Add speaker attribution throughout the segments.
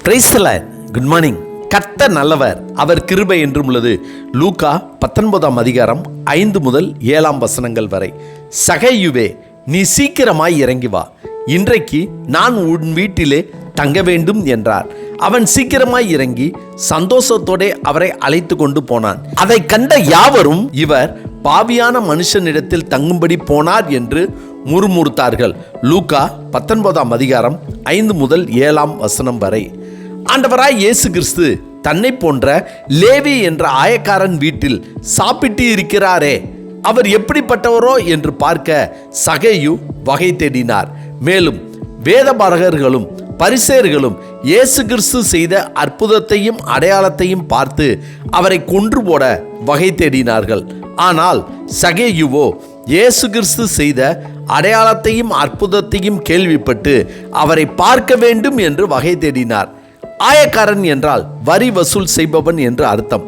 Speaker 1: Praise the Lord. Good morning. கர்த்தர் நல்லவர், அவர் கிருபை என்றும் உள்ளது. லூக்கா 19ஆம் அதிகாரம் 5 முதல் 7ஆம் வசனங்கள் வரை. சகேயுவே, நீ சீக்கிரமாய் இறங்கி வா, இன்றைக்கு நான் உன் வீட்டிலே தங்க வேண்டும் என்றார். அவன் சீக்கிரமாய் இறங்கி சந்தோஷத்தோட அவரை அழைத்து கொண்டு போனான். அதை கண்ட யாவரும், இவர் பாவியான மனுஷனிடத்தில் தங்கும்படி போனார் என்று முறுமுறுத்தார்கள். லூக்கா 19ஆம் அதிகாரம் 5 முதல் 7ஆம் வசனம் வரை. ஆண்டவராய் இயேசு கிறிஸ்து தன்னை போன்ற லேவி என்ற ஆயக்காரன் வீட்டில் சாப்பிட்டு இருக்கிறாரே, அவர் எப்படிப்பட்டவரோ என்று பார்க்க சகேயு வகை தேடினார். மேலும் வேதபாரகர்களும் பரிசேயர்களும் இயேசு கிறிஸ்து செய்த அற்புதத்தையும் அடையாளத்தையும் பார்த்து அவரை கொன்று போட வகை தேடினார்கள். ஆனால் சகேயுவோ இயேசு கிறிஸ்து செய்த அடையாளத்தையும் அற்புதத்தையும் கேள்விப்பட்டு அவரை பார்க்க வேண்டும் என்று வகை தேடினார். ஆயக்காரன் என்றால் வரி வசூல் செய்பவன் என்று அர்த்தம்.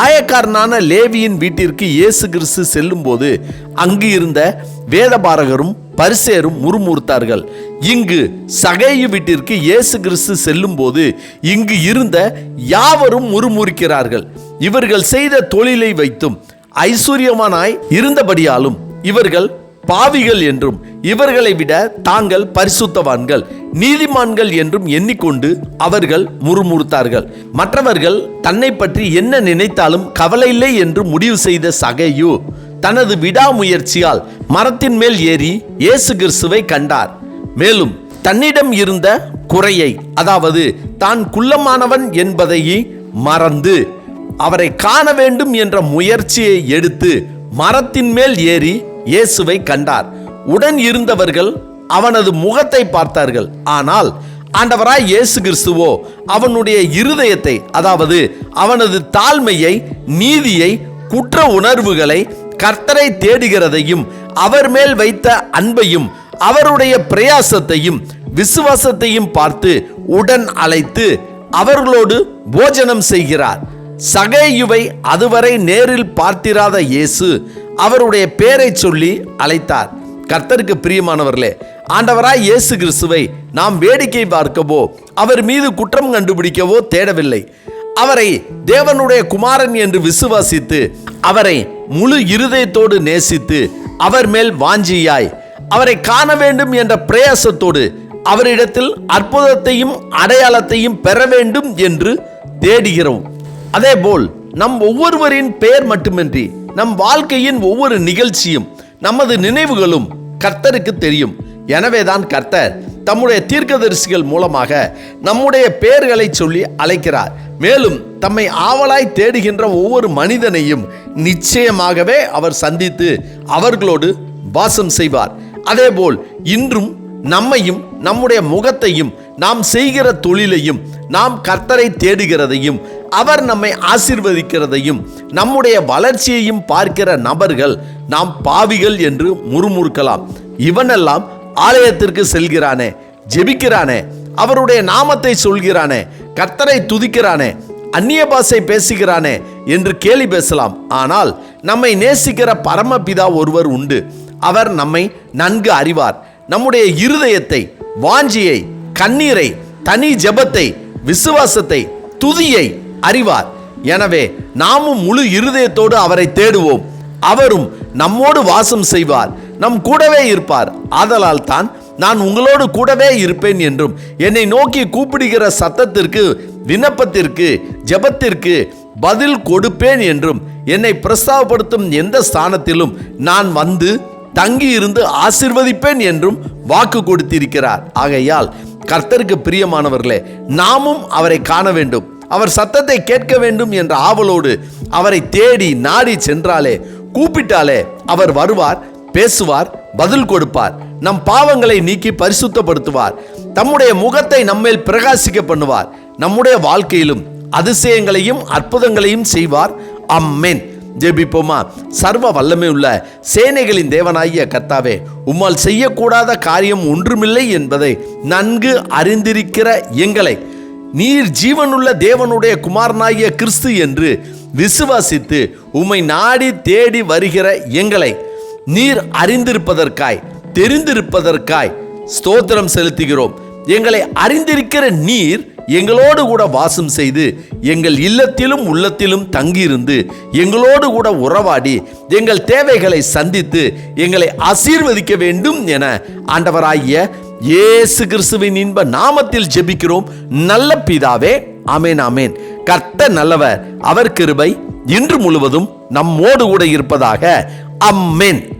Speaker 1: ஆயக்காரனான லேவியின் வீட்டிற்கு இயேசு கிறிஸ்து செல்லும் போது அங்கு இருந்த வேதபாரகரும் பரிசேயரும் முறுமுறுத்தார்கள். இங்கு சகேயு வீட்டிற்கு இயேசு கிறிஸ்து செல்லும் போது இங்கு இருந்த யாவரும் முறுமுறுக்கிறார்கள். இவர்கள் செய்த தொழிலை வைத்தும் ஐஸ்வர்யமானாய் இருந்தபடியாலும் இவர்கள் பாவிகள் என்றும் இவர்களை விட தாங்கள் பரிசுத்தவான்கள் நீதிமான்கள் என்றும் எண்ணிக்கொண்டு அவர்கள் முறுமுறுத்தார்கள். மற்றவர்கள் தன்னை பற்றி என்ன நினைத்தாலும் கவலை இல்லை என்று முடிவு செய்த சகேயு தனது விடாமுயற்சியால் மரத்தின் மேல் ஏறி இயேசு கிறிஸ்துவை கண்டார். மேலும் தன்னிடம் இருந்த குறையை, அதாவது தான் குள்ளமானவன் என்பதையே மறந்து அவரை காண வேண்டும் என்ற முயற்சியை எடுத்து மரத்தின் மேல் ஏறி இயேசுவை கண்டார். உடன் இருந்தவர்கள் அவனது முகத்தை பார்த்தார்கள். ஆனால் ஆண்டவராய் இயேசு கிறிஸ்துவோ அவனுடைய இருதயத்தை, அதாவது அவனது தாழ்மையை, நீதியை, குற்ற உணர்வுகளை, கர்த்தரை தேடுகிறதையும் அவர் மேல் வைத்த அன்பையும் அவருடைய பிரயாசத்தையும் விசுவாசத்தையும் பார்த்து உடன் அழைத்து அவர்களோடு போஜனம் செய்கிறார். சகேயுவை அதுவரை நேரில் பார்த்திராத இயேசு அவருடைய பெயரை சொல்லி அழைத்தார். கர்த்தருக்கு பிரியமானவர்களே, ஆண்டவராய் இயேசு கிறிஸ்துவை நாம் வேடிக்கை பார்க்கவோ அவர் மீது குற்றம் கண்டுபிடிக்கவோ தேடவில்லை. அவரை தேவனுடைய குமாரன் என்று விசுவாசித்து அவரை முழு இருதயத்தோடு நேசித்து அவர் மேல் வாஞ்சியாய் அவரை காண வேண்டும் என்ற பிரயாசத்தோடு அவரிடத்தில் அற்புதத்தையும் அடையாளத்தையும் பெற வேண்டும் என்று தேடுகிறோம். அதேபோல் நம் ஒவ்வொருவரின் பெயர் மட்டுமின்றி நம் வாழ்க்கையின் ஒவ்வொரு நிகழ்ச்சியும் நமது நினைவுகளும் கர்த்தருக்கு தெரியும். எனவேதான் கர்த்தர் தம்முடைய தீர்க்கதரிசிகள் மூலமாக நம்முடைய பெயர்களை சொல்லி அழைக்கிறார். மேலும் தம்மை ஆவலாய் தேடுகின்ற ஒவ்வொரு மனிதனையும் நிச்சயமாகவே அவர் சந்தித்து அவர்களோடு வாசம் செய்வார். அதேபோல் இன்றும் நம்மையும் நம்முடைய முகத்தையும் நாம் செய்கிற தொழிலையும் நாம் கர்த்தரை தேடுகிறதையும் அவர் நம்மை ஆசீர்வதிக்கிறதையும் நம்முடைய வளர்ச்சியையும் பார்க்கிற நபர்கள் நாம் பாவிகள் என்று முறுமுறுக்கலாம். இவனெல்லாம் ஆலயத்திற்கு செல்கிறானே, ஜெபிக்கிறானே, அவருடைய நாமத்தை சொல்கிறானே, கர்த்தரை துதிக்கிறானே, அந்நிய பாஷை பேசுகிறானே என்று கேலி பேசலாம். ஆனால் நம்மை நேசிக்கிற பரமபிதா ஒருவர் உண்டு. அவர் நம்மை நன்கு அறிவார். நம்முடைய இருதயத்தை, வாஞ்சியை, கண்ணீரை, தனி ஜெபத்தை, விசுவாசத்தை, துதியை அறிவார். எனவே நாமும் முழு இருதயத்தோடு அவரை தேடுவோம். அவரும் நம்மோடு வாசம் செய்வார், நம் கூடவே இருப்பார். ஆதலால் தான் நான் உங்களோடு கூடவே இருப்பேன் என்றும் என்னை நோக்கி கூப்பிடுகிற சத்தத்திற்கு, விண்ணப்பத்திற்கு, ஜெபத்திற்கு பதில் கொடுப்பேன் என்றும் என்னை பிரஸ்தாபப்படுத்தும் எந்த ஸ்தானத்திலும் நான் வந்து தங்கி இருந்து ஆசீர்வதிப்பேன் என்றும் வாக்கு கொடுத்திருக்கிறார். ஆகையால் கர்த்தருக்கு பிரியமானவர்களே, நாமும் அவரை காண வேண்டும், அவர் சத்தத்தை கேட்க வேண்டும் என்ற ஆவலோடு அவரை தேடி நாடி சென்றாலே, கூப்பிட்டாலே அவர் வருவார், பேசுவார், பதில் கொடுப்பார், நம் பாவங்களை நீக்கி பரிசுத்தப்படுத்துவார், தம்முடைய முகத்தை நம்மேல் பிரகாசிக்க பண்ணுவார், நம்முடைய வாழ்க்கையிலும் அதிசயங்களையும் அற்புதங்களையும் செய்வார். ஆமென். ஜெபிப்போமா. சர்வ வல்லமை உள்ள சேனைகளின் தேவனாகிய கர்த்தாவே, உம்மால் செய்யக்கூடாத காரியம் ஒன்றுமில்லை என்பதை நன்கு அறிந்திருக்கிற எங்களை நீர் ஜீவனுள்ள தேவனுடைய குமாரனாகிய கிறிஸ்து என்று விசுவாசித்து உம்மை நாடி தேடி வருகிற எங்களை நீர் அறிந்திருப்பதற்காய், தெரிந்திருப்பதற்காய் ஸ்தோத்திரம் செலுத்துகிறோம். எங்களை அறிந்திருக்கிற நீர் எங்களோடு கூட வாசம் செய்து எங்கள் இல்லத்திலும் உள்ளத்திலும் தங்கியிருந்து எங்களோடு கூட உறவாடி எங்கள் தேவைகளை சந்தித்து எங்களை ஆசீர்வதிக்க வேண்டும் என ஆண்டவராகிய இயேசு கிறிஸ்துவின் இன்ப நாமத்தில் ஜெபிக்கிறோம் நல்ல பிதாவே. ஆமென், ஆமென். கர்த்தர் நல்லவர், அவர் கிருபை இன்று முழுவதும் நம்மோடு கூட இருப்பதாக. ஆமென்.